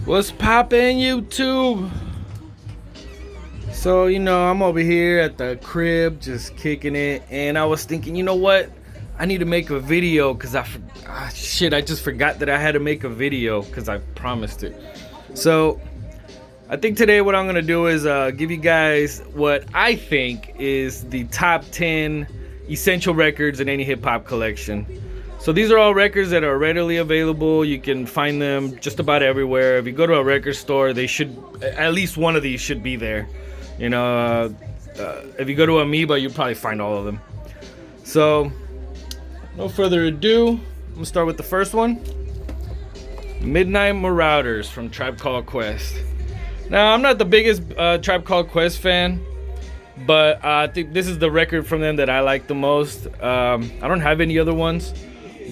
What's poppin', YouTube? So, I'm over here at the crib just kicking it, and I was thinking, you know what? I need to make a video because I just forgot that I had to make a video because I promised it. So, I think today what I'm going to do is give you guys what I think is the top 10 essential records in any hip-hop collection. So these are all records that are readily available. You can find them just about everywhere. If you go to a record store, they should, at least one of these should be there. If you go to Amoeba, you'll probably find all of them. So, no further ado, I'm gonna start with the first one. Midnight Marauders from Tribe Called Quest. Now, I'm not the biggest Tribe Called Quest fan, but I think this is the record from them that I like the most. I don't have any other ones,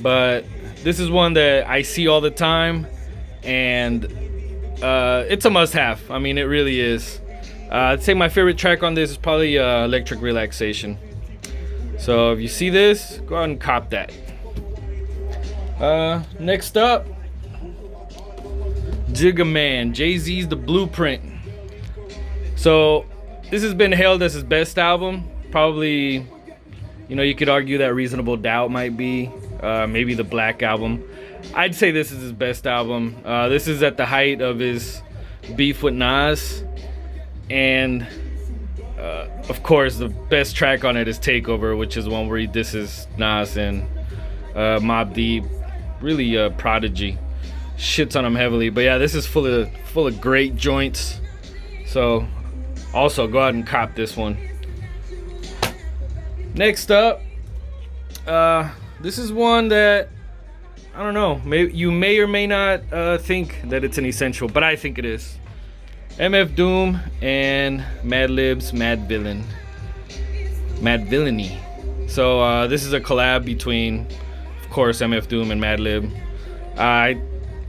but this is one that I see all the time, and it's a must-have. I mean, it really is. I'd say my favorite track on this is probably Electric Relaxation. So if you see this, go ahead and cop that. Next up, Jigga Man, Jay-Z's The Blueprint. So this has been hailed as his best album. Probably, you could argue that Reasonable Doubt might be. Maybe the Black Album. I'd say this is his best album. This is at the height of his beef with Nas. And, of course, the best track on it is Takeover, which is one where he disses Nas and Mobb Deep. Really Prodigy. Shits on him heavily. But yeah, this is full of great joints. So, also, go ahead and cop this one. Next up, this is one that, I don't know, you may or may not think that it's an essential, but I think it is. MF Doom and Madlib's Madvillainy. So this is a collab between, of course, MF Doom and Madlib.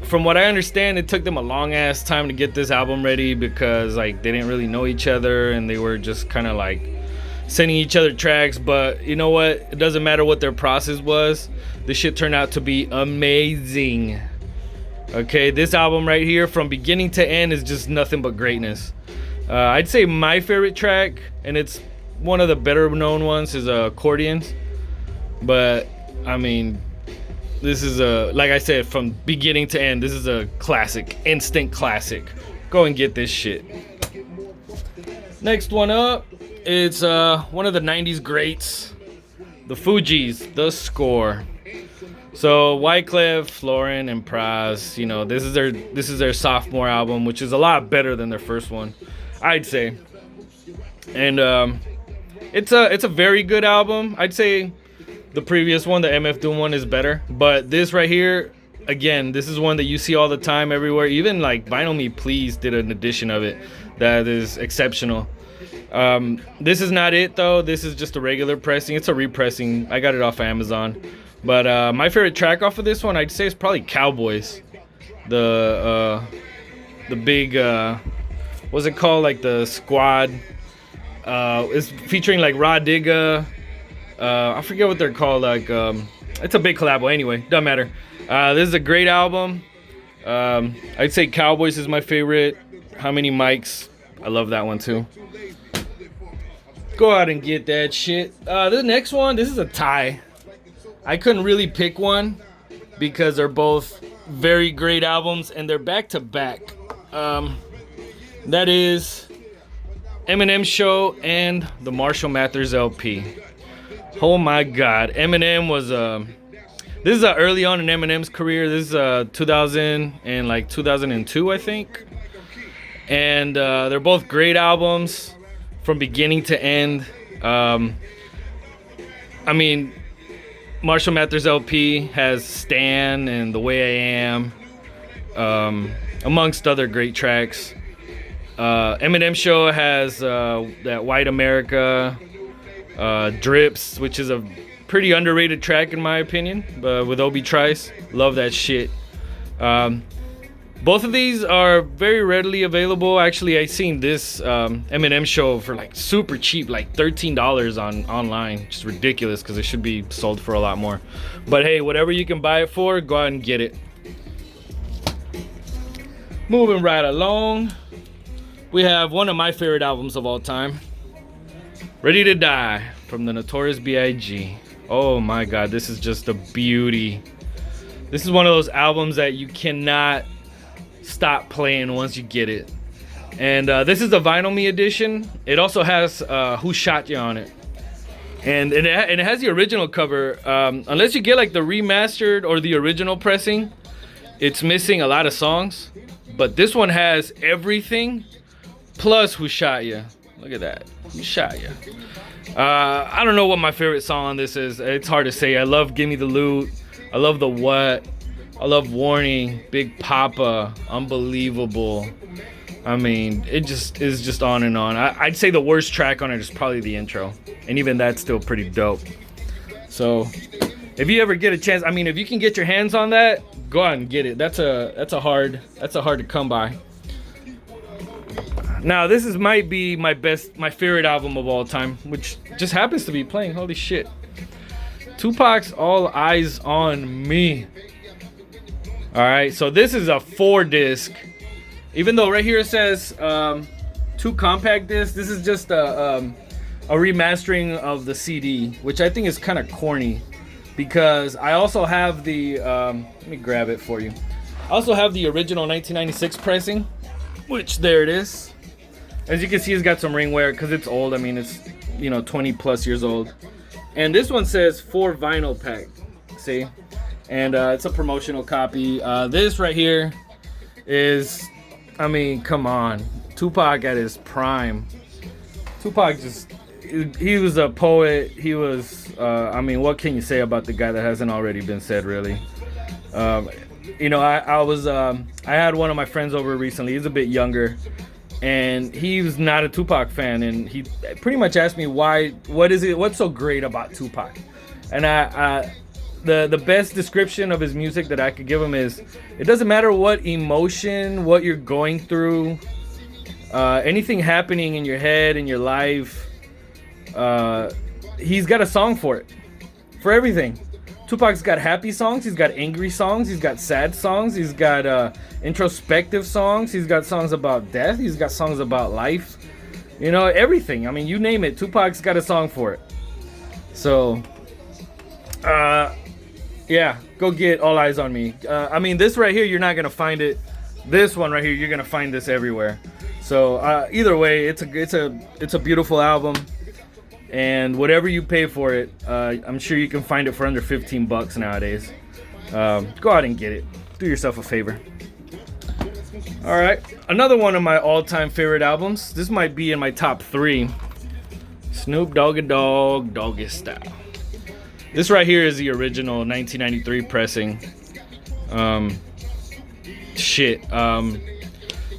From what I understand, it took them a long ass time to get this album ready because they didn't really know each other and they were just kind of sending each other tracks. But you know what? It doesn't matter what their process was. This shit turned out to be amazing. Okay, this album right here, from beginning to end, is just nothing but greatness. I'd say my favorite track, and it's one of the better known ones, is Accordions. But I mean, this is like I said, from beginning to end, this is a classic, instant classic. Go and get this shit. Next one up, it's one of the 90s greats, the Fugees, The Score. So Wyclef, Lauren, and Pras, this is their sophomore album, which is a lot better than their first one, I'd say. And it's a very good album. I'd say the previous one, the MF Doom one, is better. But this right here, again, this is one that you see all the time everywhere. Even Vinyl Me Please did an edition of it that is exceptional. This is not it though. This is just a regular pressing. It's a repressing. I got it off of Amazon. But my favorite track off of this one, I'd say, is probably Cowboys. The big, what's it called? The Squad. It's featuring Rod Digga. I forget what they're called. It's a big collab. Anyway, doesn't matter. This is a great album. I'd say Cowboys is my favorite. How Many Mics? I love that one too. Go out and get that shit. The next one, this is a tie. I couldn't really pick one because they're both very great albums and they're back to back. That is Eminem Show and the Marshall Mathers LP. Oh my God, Eminem was this is early on in Eminem's career. This is 2000 and 2002, I think. And they're both great albums from beginning to end. I mean, Marshall Mathers LP has Stan and The Way I Am, amongst other great tracks. Eminem Show has that White America, Drips, which is a pretty underrated track in my opinion, but with Obi Trice. Love that shit. Both of these are very readily available. Actually, I seen this Eminem Show for super cheap, $13 online. Just ridiculous because it should be sold for a lot more. But hey, whatever you can buy it for, go out and get it. Moving right along, we have one of my favorite albums of all time, Ready to Die from the Notorious B.I.G. Oh my god, this is just a beauty. This is one of those albums that you cannot stop playing once you get it. And this is the Vinyl Me edition. It also has Who Shot Ya on it. And it has the original cover. Unless you get like the remastered or the original pressing, it's missing a lot of songs. But this one has everything plus Who Shot Ya. Look at that. Who Shot Ya? I don't know what my favorite song on this is. It's hard to say. I love Gimme the Loot. I love The What. I love Warning. Big Papa. Unbelievable. I mean, it just is just on and on. I'd say the worst track on it is probably the intro. And even that's still pretty dope. So, if you ever get a chance, I mean, if you can get your hands on that, go out and get it. That's a hard to come by. Now, this might be my favorite album of all time, which just happens to be playing. Holy shit. Tupac's All Eyes on Me. Alright, so this is a 4-disc. Even though right here it says 2 compact discs, this is just a remastering of the CD, which I think is kind of corny. Because I also have the, let me grab it for you. I also have the original 1996 pressing, which there it is. As you can see, it's got some ring wear because it's old. I mean, it's, 20 plus years old. And this one says 4 vinyl pack, see? And it's a promotional copy. This right here is, I mean, come on. Tupac at his prime. Tupac he was a poet. He was, I mean, what can you say about the guy that hasn't already been said, really? I had one of my friends over recently. He's a bit younger. And he was not a Tupac fan, and he pretty much asked me what's so great about Tupac? And the best description of his music that I could give him is, it doesn't matter what emotion, what you're going through, anything happening in your head, in your life, he's got a song for it, for everything. Tupac's got happy songs, he's got angry songs, he's got sad songs, he's got introspective songs, he's got songs about death, he's got songs about life, everything. I mean, you name it, Tupac's got a song for it. So, yeah, go get All Eyes on Me. I mean, this right here, you're not gonna find it. This one right here, you're gonna find this everywhere. So, either way, it's a beautiful album. And whatever you pay for it, I'm sure you can find it for under $15 nowadays. Go out and get it. Do yourself a favor. Alright, another one of my all-time favorite albums. This might be in my top 3. Snoop Doggy Dogg, Doggy Style. This right here is the original 1993 pressing. I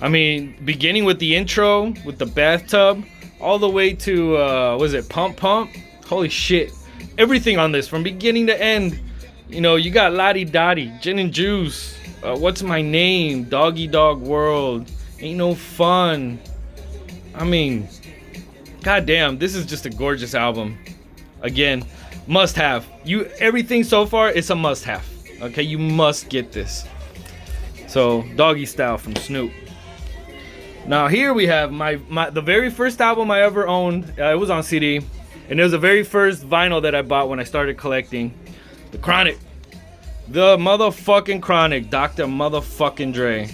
mean, beginning with the intro, with the bathtub, all the way to, was it Pump Pump? Holy shit. Everything on this, from beginning to end. You got Lottie Dottie, Gin and Juice, What's My Name, Doggy Dog World, Ain't No Fun. I mean, goddamn, this is just a gorgeous album. Again, must have. Everything so far, it's a must have. Okay, you must get this. So, Doggy Style from Snoop. Now here we have the very first album I ever owned. It was on CD, and it was the very first vinyl that I bought when I started collecting. The Chronic, the motherfucking Chronic, Dr. Motherfucking Dre.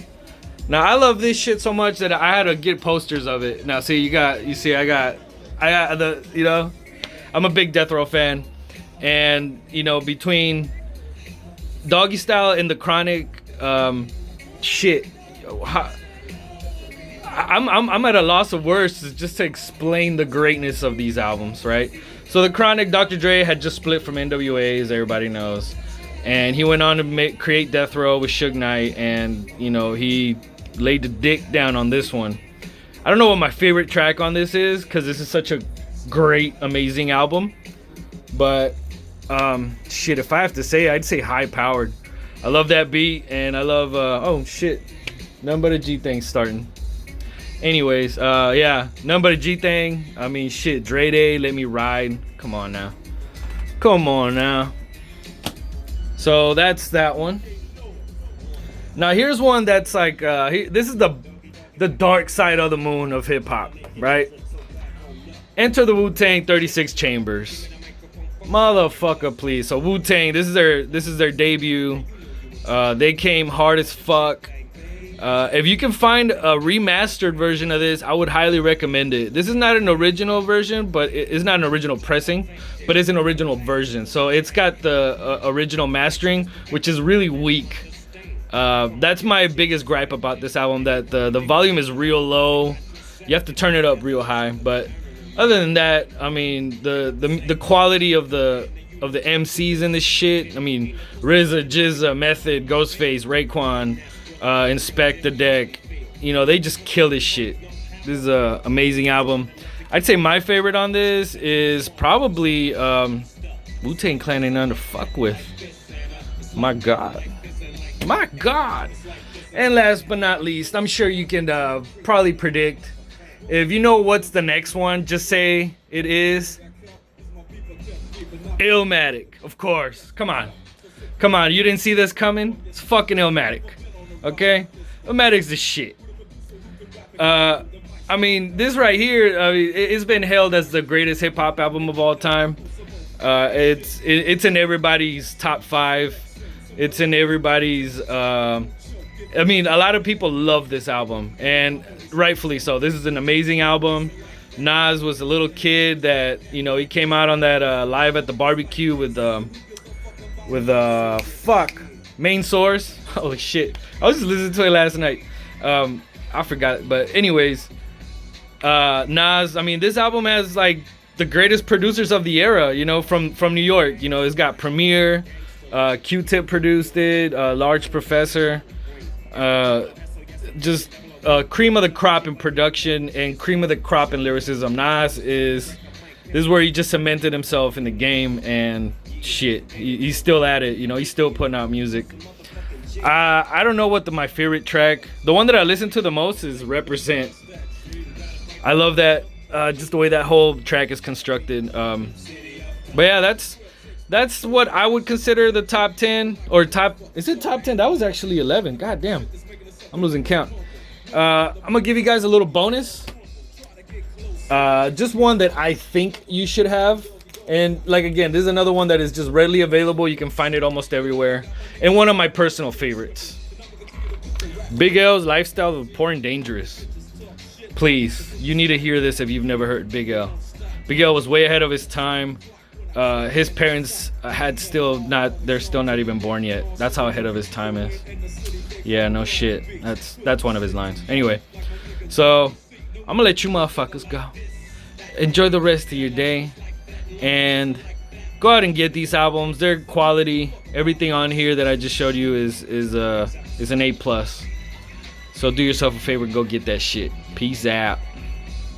Now I love this shit so much that I had to get posters of it. Now see, I got the, I'm a big Death Row fan, and between Doggy Style and the Chronic, I'm at a loss of words just to explain the greatness of these albums, right? So the Chronic, Dr. Dre had just split from NWA, as everybody knows, and he went on to create Death Row with Suge Knight, and he laid the dick down on this one. I don't know what my favorite track on this is, because this is such a great, amazing album, but if I have to say, I'd say High Powered. I love that beat, and I love oh shit, nothing but a G thing starting. Anyways, yeah, nothing but a G thing. I mean, shit, Dre Day, Let Me Ride. Come on now. So that's that one. Now here's one that's like this is the dark side of the moon of hip hop, right? Enter the WuTang 36 Chambers. Motherfucker, please. So WuTang, this is their debut. They came hard as fuck. If you can find a remastered version of this, I would highly recommend it. This is not an original version, but it's not an original pressing, but it's an original version. So it's got the original mastering, which is really weak. That's my biggest gripe about this album, that the volume is real low. You have to turn it up real high. But other than that, I mean, the quality of the MCs in this shit. I mean, RZA, Jizza, Method, Ghostface, Raekwon, Inspect the Deck, you know, they just kill this shit. This is an amazing album. I'd say my favorite on this is probably Wu-Tang Clan ain't none to fuck with. My God. And last but not least, I'm sure you can probably predict. If you know what's the next one, just say it is Illmatic, of course. Come on, you didn't see this coming? It's fucking Illmatic. Okay, Illmatic's the shit. I mean, this right here, it's been hailed as the greatest hip hop album of all time. It's in everybody's top 5. It's in everybody's. I mean, a lot of people love this album, and rightfully so. This is an amazing album. Nas was a little kid that, you know, he came out on that live at the barbecue with Main Source. Holy shit. I was just listening to it last night. I forgot. But anyways, Nas, I mean, this album has like the greatest producers of the era, you know, from New York. You know, it's got Premier, Q-Tip produced it, Large Professor. Just cream of the crop in production and cream of the crop in lyricism. Nas this is where he just cemented himself in the game, and shit, he's still at it. You know, he's still putting out music. I don't know what my favorite track. The one that I listen to the most is Represent. I love that, just the way that whole track is constructed. But yeah, that's what I would consider the top 10 or top. Is it top 10? That was actually 11. God damn, I'm losing count. I'm gonna give you guys a little bonus. Just one that I think you should have. And like, again, this is another one that is just readily available. You can find it almost everywhere. And one of my personal favorites. Big L's Lifestyle of Poor and Dangerous. Please, you need to hear this if you've never heard Big L. Big L was way ahead of his time. His parents they're still not even born yet. That's how ahead of his time is. Yeah, no shit. That's one of his lines. Anyway, so I'm gonna let you motherfuckers go. Enjoy the rest of your day, and go out and get these albums. They're quality. Everything on here that I just showed you is an A+. So do yourself a favor, go get that shit. Peace out.